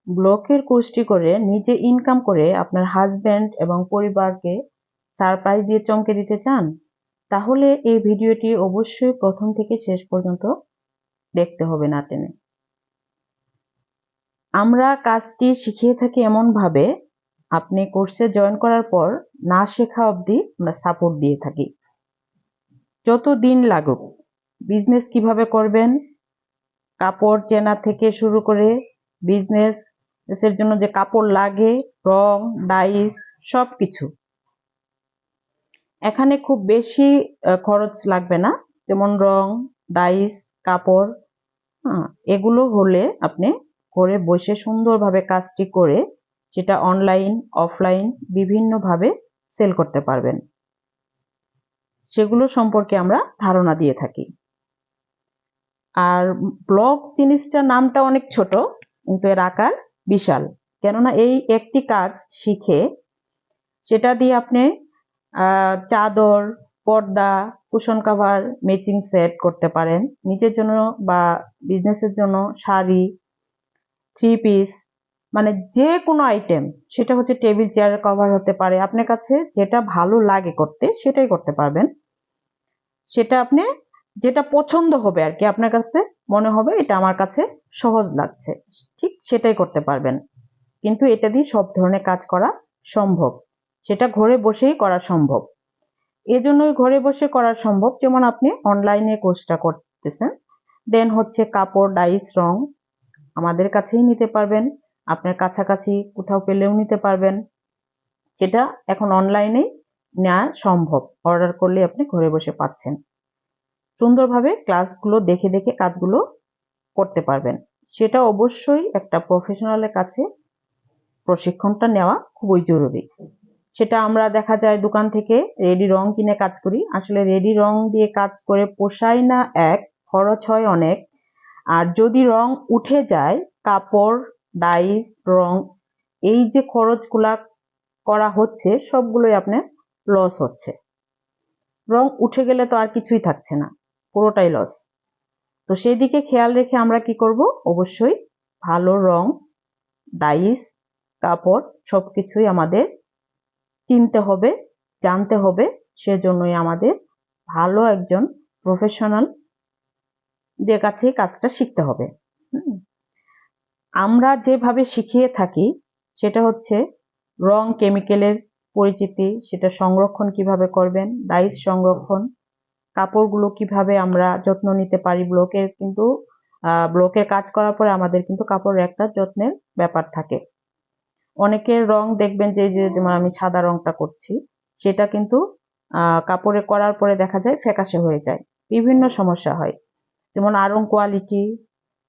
ব্লগের কোর্সটি করে নিজে ইনকাম করে আপনার হাজব্যান্ড এবং পরিবারকে সারপ্রাইজ দিয়ে চমকে দিতে চান, তাহলে এই ভিডিওটি অবশ্যই প্রথম থেকে শেষ পর্যন্ত দেখতে হবে না টেনে। আমরা কাজটি শিখিয়ে থাকি এমনভাবে, আপনি কোর্সে জয়েন করার পর না শেখা অবধি আমরা সাপোর্ট দিয়ে থাকি। যত দিন লাগুক, বিজনেস কিভাবে করবেন, কাপড় চেনা থেকে শুরু করে বিজনেস এর জন্য যে কাপড় লাগে, রং, ডাইস, সবকিছু। এখানে খুব বেশি খরচ লাগবে না, যেমন রং, ডাইস, কাপড়, এগুলো হলে আপনি ঘরে বসে সুন্দরভাবে কাজটি করে সেটা অনলাইন, অফলাইন বিভিন্নভাবে সেল করতে পারবেন। সেগুলো সম্পর্কে আমরা ধারণা দিয়ে থাকি। আর ব্লগ জিনিসটার নামটা অনেক ছোট, কিন্তু এর আকার বিশাল। কেননা এই একটি কাজ শিখে সেটা দিয়ে আপনি চাদর, পর্দা, কুশন কাভার, ম্যাচিং সেট করতে পারেন নিজের জন্য বা বিজনেসের জন্য। শাড়ি, থ্রি পিস, মানে যে কোনো আইটেম, সেটা হচ্ছে টেবিল চেয়ারের কভার হতে পারে। আপনার কাছে যেটা ভালো লাগে করতে সেটাই করতে পারবেন। সেটা আপনি যেটা পছন্দ হবে আর কি, আপনার কাছে মনে হবে এটা আমার কাছে সহজ লাগছে, ঠিক সেটাই করতে পারবেন। কিন্তু এটা দিয়ে সব ধরনের কাজ করা সম্ভব, সেটা ঘরে বসেই করা সম্ভব। এজন্যই ঘরে বসে করা সম্ভব, যেমন আপনি অনলাইনে কোর্সটা করতেছেন, দেন হচ্ছে কাপড়, ডাইস, রং আমাদের কাছেই নিতে পারবেন। আপনার কাছাকাছি কোথাও পেলেও নিতে পারবেন। সেটা এখন অনলাইনেই নেওয়া সম্ভব, অর্ডার করলে আপনি ঘরে বসে পাচ্ছেন। সুন্দরভাবে ক্লাসগুলো দেখে দেখে কাজগুলো করতে পারবেন। সেটা অবশ্যই একটা প্রফেশনালের কাছে প্রশিক্ষণটা নেওয়া খুবই জরুরি। সেটা আমরা দেখা যায় দোকান থেকে রেডি রং কিনে কাজ করি, আসলে রেডি রং দিয়ে কাজ করে পোষায় না, এক খরচ হয় অনেক। আর যদি রং উঠে যায়, কাপড়, ডাইস, রং, এই যে খরচগুলা করা হচ্ছে সবগুলোই আপনার লস হচ্ছে। রং উঠে গেলে তো আর কিছুই থাকছে না, পুরোটাই লস। তো সেই দিকে খেয়াল রেখে আমরা কি করব, অবশ্যই ভালো রং, ডাইস, কাপড় সবকিছুই আমাদের চিনতে হবে, জানতে হবে। সেজন্যই আমাদের ভালো একজন প্রফেশনাল দের কাছে কাজটা শিখতে হবে। আমরা যেভাবে শিখিয়ে থাকি সেটা হচ্ছে রং কেমিক্যালের পরিচিতি, সেটা সংরক্ষণ কিভাবে করবেন, ডাইস সংরক্ষণ, কাপড়গুলো কিভাবে আমরা যত্ন নিতে পারি। ব্লকের কিন্তু ব্লকের কাজ করার পরে আমাদের কিন্তু কাপড়ের একটা যত্নের ব্যাপার থাকে। অনেকের রং দেখবেন যে যেমন আমি সাদা রংটা করছি, সেটা কিন্তু কাপড়ে করার পরে দেখা যায় ফ্যাকাশে হয়ে যায়, বিভিন্ন সমস্যা হয়। যেমন আড়ং কোয়ালিটি,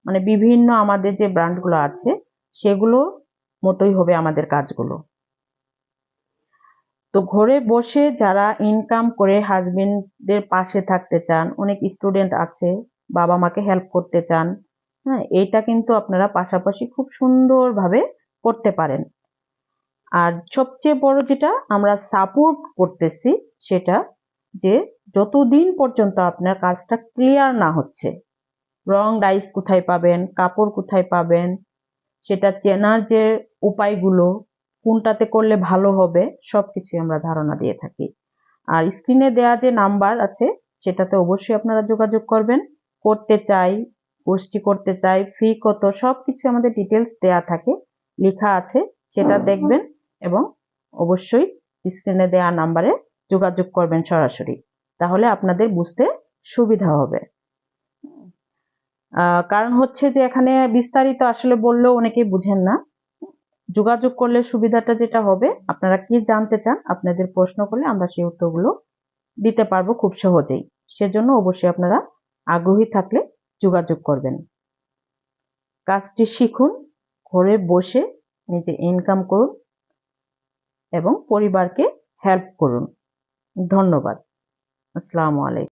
মানে বিভিন্ন আমাদের যে ব্র্যান্ডগুলো আছে সেগুলো মতোই হবে আমাদের কাজগুলো। তো ঘরে বসে যারা ইনকাম করে হাজবেন্ডদের পাশে থাকতে চান, অনেক স্টুডেন্ট আছে বাবা মাকে হেল্প করতে চান, হ্যাঁ, এইটা কিন্তু আপনারা পাশাপাশি খুব সুন্দরভাবে করতে পারেন। আর সবচেয়ে বড় যেটা আমরা সাপোর্ট করতেছি সেটা যে যতদিন পর্যন্ত আপনার কাজটা ক্লিয়ার না হচ্ছে, রং ডাইস কোথায় পাবেন, কাপড় কোথায় পাবেন, সেটা চেনার যে উপায়গুলো, কোনটাতে করলে ভালো হবে, সবকিছুই আমরা ধারণা দিয়ে থাকি। আর স্ক্রিনে দেওয়া যে নাম্বার আছে সেটাতে অবশ্যই আপনারা যোগাযোগ করবেন। করতে চাই, গোষ্ঠী করতে চাই, ফি কত, সবকিছু আমাদের ডিটেলস দেয়া থাকে, লেখা আছে, সেটা দেখবেন এবং অবশ্যই স্ক্রিনে দেওয়া নাম্বারে যোগাযোগ করবেন সরাসরি, তাহলে আপনাদের বুঝতে সুবিধা হবে। কারণ হচ্ছে যে এখানে বিস্তারিত আসলে বললেও অনেকেই বুঝেন না। যোগাযোগ করলে সুবিধাটা যেটা হবে, আপনারা কি জানতে চান আপনাদের প্রশ্ন করলে আমরা সেই উত্তরগুলো দিতে পারবো খুব সহজেই। সেজন্য অবশ্যই আপনারা আগ্রহী থাকলে যোগাযোগ করবেন। কাজটি শিখুন, ঘরে বসে নিজে ইনকাম করুন এবং পরিবারকে হেল্প করুন। ধন্যবাদ। আসসালামু আলাইকুম।